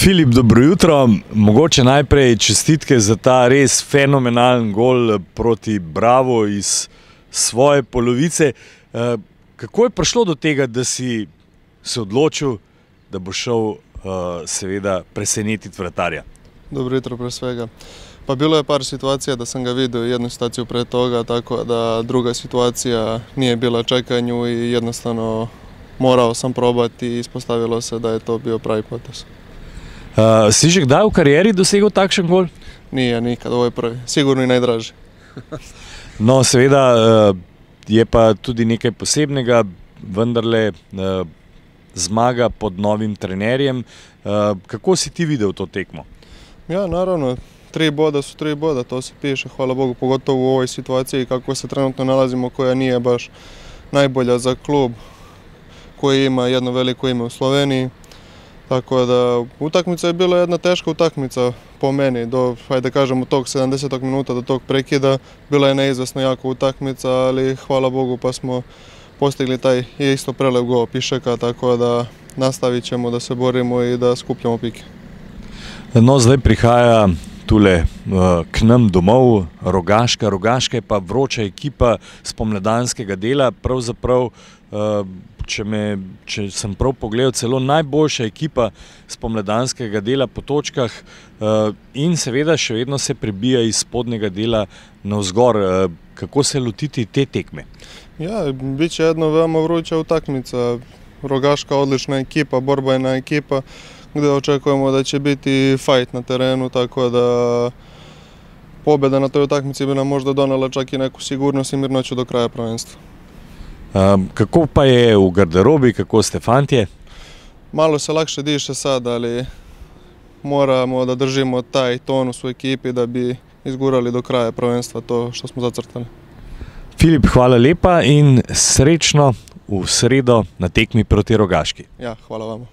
Filip, dobro jutro. Mogoče najprej čestitke za ta res fenomenalen gol proti Bravo iz svoje polovice. Kako je prišlo do tega, da si se odločil, da bo šel seveda presenetiti vratarja? Dobro jutro pre svega. Pa bilo je par situacija da sam ga vidio jednu situaciju pre toga, tako da druga situacija nije bila čekanju i jednostavno morao sam probati i ispostavilo se da je to bio pravi potez. Si že kdaj v karijeri dosegel takšen gol? Nije nikad, ovo je prvi. Sigurno i najdraži. No, seveda je pa tudi nekaj posebnega, vendarle zmaga pod novim trenerjem. Kako si ti videl to tekmo? Ja, naravno. 3 boda su 3 boda, to se piše, hvala Bogu, pogotovo u ovoj situaciji kako se trenutno nalazimo, koja nije baš najbolja za klub koji ima jedno veliko ime u Sloveniji. Tako da utakmica je bila jedna teška utakmica po meni, hajde kažemo tog 70. minuta do tog prekida, bila je neizvesno jako utakmica, ali hvala Bogu pa smo postigli taj isto prelev gol Pišeka, tako da nastavit ćemo da se borimo i da skupljamo pike. No, zdaj prihaja tule k nam domov Rogaška. Rogaška je pa vroča ekipa spomladanskega dela, pravzaprav, če sem prav pogledal, celo najboljša ekipa spomladanskega dela po točkah in seveda še vedno se prebija iz spodnjega dela navzgor. Kako se lotiti te tekme? Ja, bit će jedna veoma vruća utakmica. Rogaška odlična ekipa, borbajna ekipa, gdje očekujemo da će biti fajt na terenu, tako da pobjeda na toj utakmici bi nam možda donela čak i neku sigurnost i mirnoću do kraja prvenstva. Kako pa je v garderobi, kako ste fantje? Malo se lakše diše sad, ali moramo da držimo taj tonus u ekipi da bi izgurali do kraja prvenstva to što smo zacrtali. Filip, hvala lepa in srečno v sredo na tekmi proti Rogaški. Ja, hvala vama.